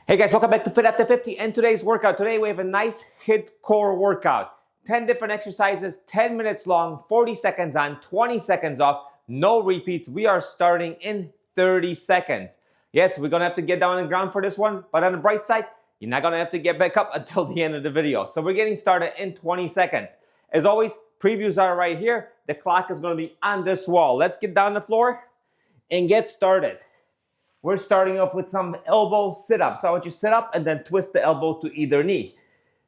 Hey guys, welcome back to Fit After 50 and today's workout. Today we have a nice HIIT core workout. 10 different exercises, 10 minutes long, 40 seconds on, 20 seconds off, no repeats. We are starting in 30 seconds. Yes, we're gonna have to get down on the ground for this one, but on the bright side, you're not gonna have to get back up until the end of the video. So we're getting started in 20 seconds. As always, previews are right here. The clock is gonna be on this wall. Let's get down the floor and get started. We're starting off with some elbow sit-ups. So I want you to sit up and then twist the elbow to either knee.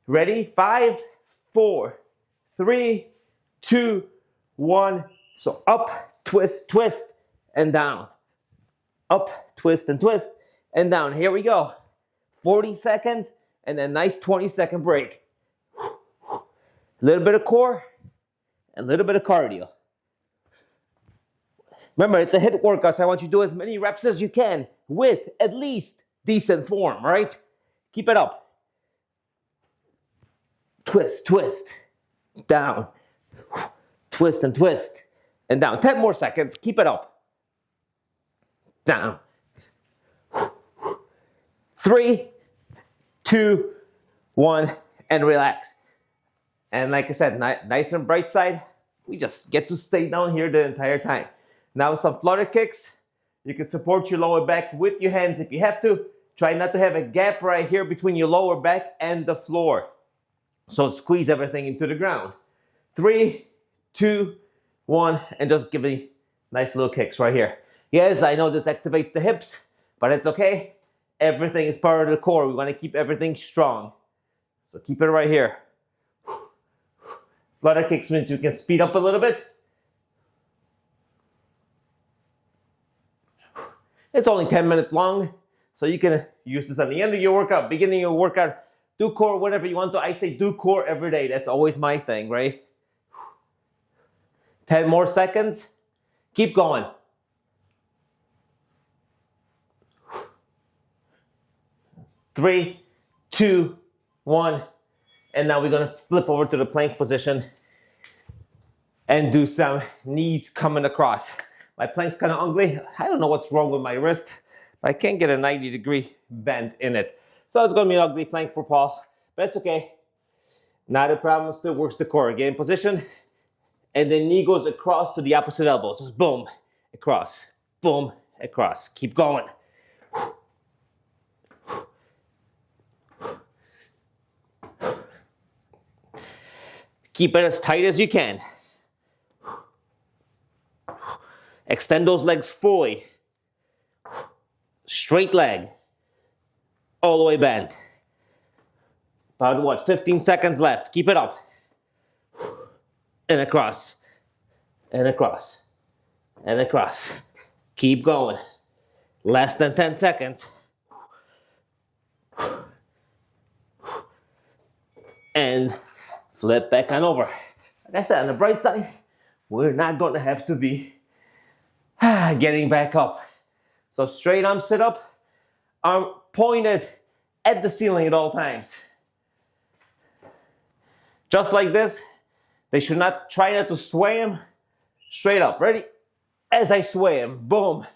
Ready? 5, 4, 3, 2, 1. So up, twist, twist, and down. Up, twist, and down. Here we go. 40 seconds and a nice 20-second break. A little bit of core and a little bit of cardio. Remember, it's a HIIT workout, so I want you to do as many reps as you can with at least decent form, right? Keep it up. Twist, twist, down. Twist, and down. 10 more seconds. Keep it up. Down. 3, 2, 1, and relax. And like I said, nice and bright side. We just get to stay down here the entire time. Now some flutter kicks. You can support your lower back with your hands if you have to. Try not to have a gap right here between your lower back and the floor. So squeeze everything into the ground. 3, 2, 1, and just give me nice little kicks right here. Yes, I know this activates the hips, but it's okay. Everything is part of the core. We want to keep everything strong. So keep it right here. Flutter kicks means you can speed up a little bit. It's only 10 minutes long, so you can use this at the end of your workout, beginning of your workout, do core whenever you want to. I say do core every day. That's always my thing, right? 10 more seconds. Keep going. Three, 2, 1. And now we're going to flip over to the plank position and do some knees coming across. My plank's kind of ugly. I don't know what's wrong with my wrist, but I can't get a 90-degree bend in it. So it's going to be an ugly plank for Paul, but it's okay. Not a problem. Still works the core. Get in position, and then knee goes across to the opposite elbow. So it's boom, across, boom, across. Keep going. Keep it as tight as you can. Extend those legs fully. Straight leg. All the way bent. About what, 15 seconds left. Keep it up. And across. And across. And across. Keep going. Less than 10 seconds. And flip back on over. Like I said, on the bright side, we're not going to have to be getting back up. So straight arm sit up, arm pointed at the ceiling at all times. Just like this. They should not try not to sway them. Straight up. Ready? As I sway them. Boom.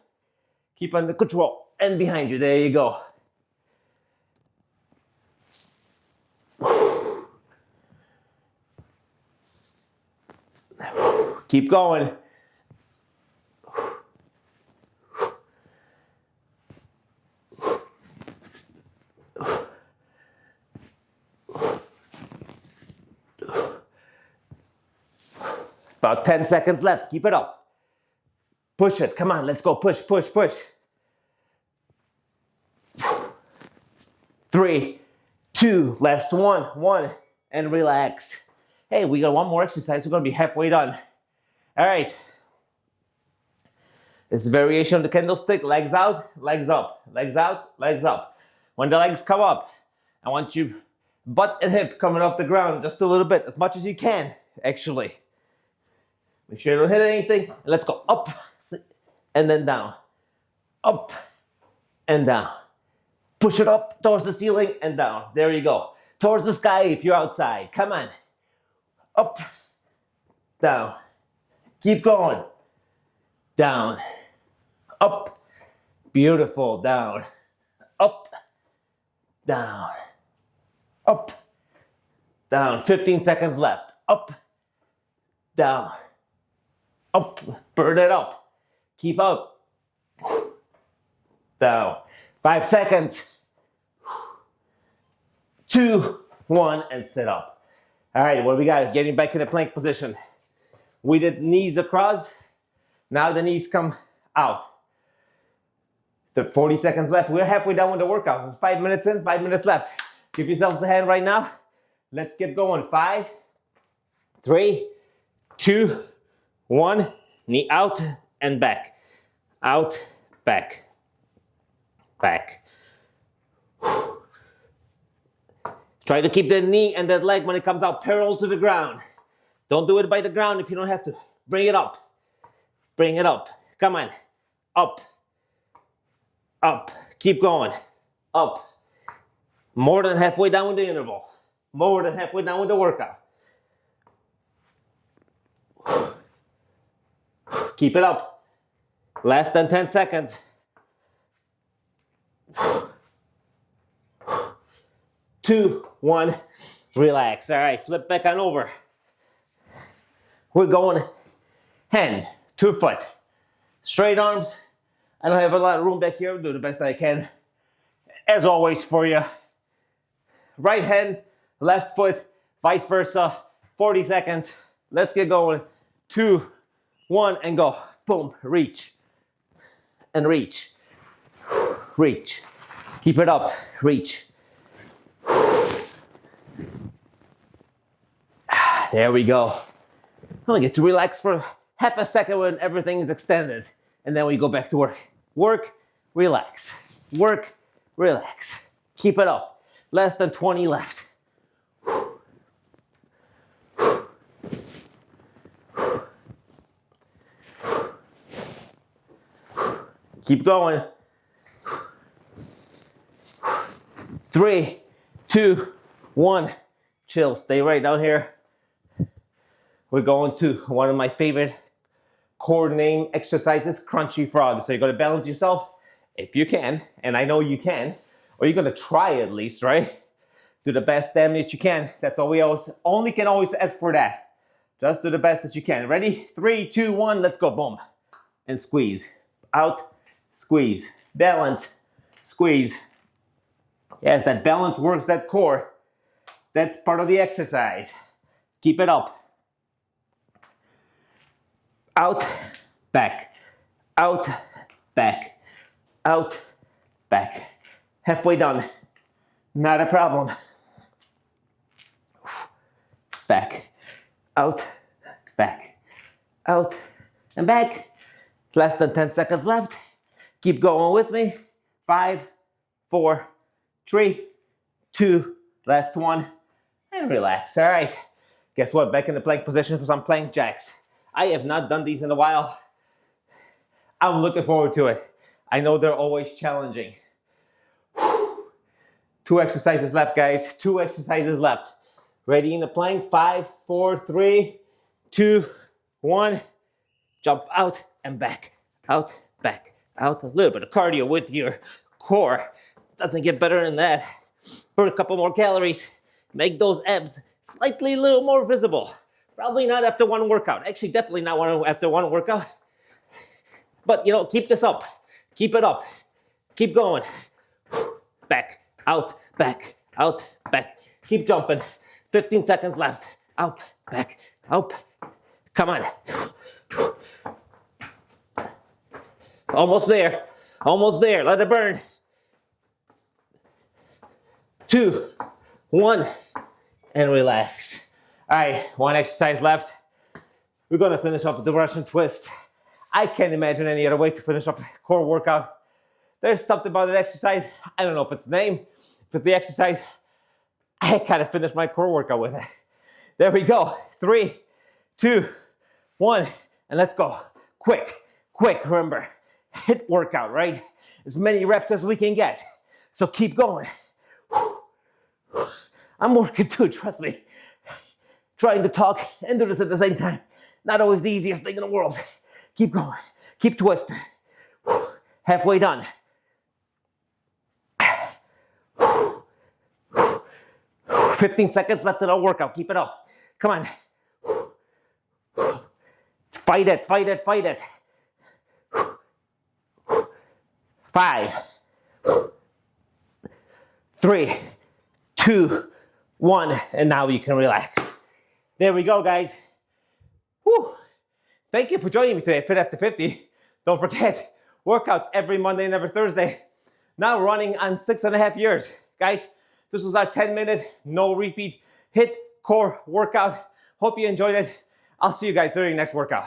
Keep under control. And behind you. There you go. Keep going. About 10 seconds left. Keep it up. Push it. Come on. Let's go. Push, push, push. 3, 2, last one, and relax. Hey, we got one more exercise. We're going to be halfway done. All right. This variation of the candlestick. Legs out, legs up. Legs out, legs up. When the legs come up, I want you butt and hip coming off the ground just a little bit. As much as you can, actually. Make sure you don't hit anything. Let's go up and then down. Up and down. Push it up towards the ceiling and down. There you go. Towards the sky if you're outside. Come on. Up, down. Keep going. Down, up, beautiful, down, up, down, up, down. 15 seconds left. Up, down, up. Burn it up. Keep up. Down. 5 seconds. 2, 1, and sit up. All right, what do we got? Getting back in the plank position. We did knees across. Now the knees come out. So 40 seconds left. We're halfway done with the workout. 5 minutes in, 5 minutes left. Give yourselves a hand right now. Let's get going. 5, 3, 2, 1. Knee out and back. Out, back. Back. Try to keep the knee and that leg when it comes out parallel to the ground. Don't do it by the ground if you don't have to. Bring it up. Bring it up. Come on. Up. Up. Keep going. Up. More than halfway down with the interval. More than halfway down with the workout. Keep it up. Less than 10 seconds. 2, 1. Relax. All right, flip back on over. We're going hand to foot. Straight arms. I don't have a lot of room back here. I'll do the best I can. As always for you. Right hand, left foot, vice versa. 40 seconds. Let's get going. 2, 1, and go. Boom. Reach. And reach. Reach. Keep it up. Reach. There we go. I'm gonna get to relax for half a second when everything is extended. And then we go back to work. Work, relax. Work, relax. Keep it up. Less than 20 left. Keep going. 3, 2, 1. Chill. Stay right down here. We're going to one of my favorite core name exercises, crunchy frog. So you're going to balance yourself if you can, and I know you can, or you're going to try at least, right? Do the best damage you can. That's all we only can always ask for that. Just do the best that you can. Ready? 3, 2, 1. Let's go. Boom. And squeeze. Out. Squeeze. Balance. Squeeze. Yes, that balance works that core. That's part of the exercise. Keep it up. Out, back, out, back, out, back. Halfway done. Not a problem. Back, out, back, out, and back. Less than 10 seconds left. Keep going with me. 5, 4, 3, 2, last one, and relax. All right. Guess what? Back in the plank position for some plank jacks. I have not done these in a while. I'm looking forward to it. I know they're always challenging. 2 exercises left, guys. 2 exercises left. Ready in the plank. 5, 4, 3, 2, 1. Jump out and back. Out, back, out. A little bit of cardio with your core. Doesn't get better than that. Burn a couple more calories. Make those abs slightly a little more visible. Probably not after one workout. Actually, definitely not after one workout. But, you know, keep this up. Keep it up. Keep going. Back, out, back, out, back. Keep jumping. 15 seconds left. Out, back, out. Come on. Almost there. Almost there. Let it burn. 2, 1, and relax. All right, 1 exercise left. We're gonna finish up with the Russian twist. I can't imagine any other way to finish up a core workout. There's something about that exercise. I don't know if it's the name, if it's the exercise. I kind of finished my core workout with it. There we go. 3, 2, 1, and let's go. Quick, quick. Remember, HIIT workout, right? As many reps as we can get. So keep going. I'm working too, trust me. Trying to talk and do this at the same time. Not always the easiest thing in the world. Keep going. Keep twisting. Halfway done. 15 seconds left in our workout. Keep it up. Come on. Fight it, fight it, fight it. 5, 3, 2, 1, and now you can relax. There we go, guys. Whew. Thank you for joining me today, Fit After 50. Don't forget, workouts every Monday and every Thursday. Now running on 6.5 years. Guys, this was our 10-minute, no repeat HIIT core workout. Hope you enjoyed it. I'll see you guys during the next workout.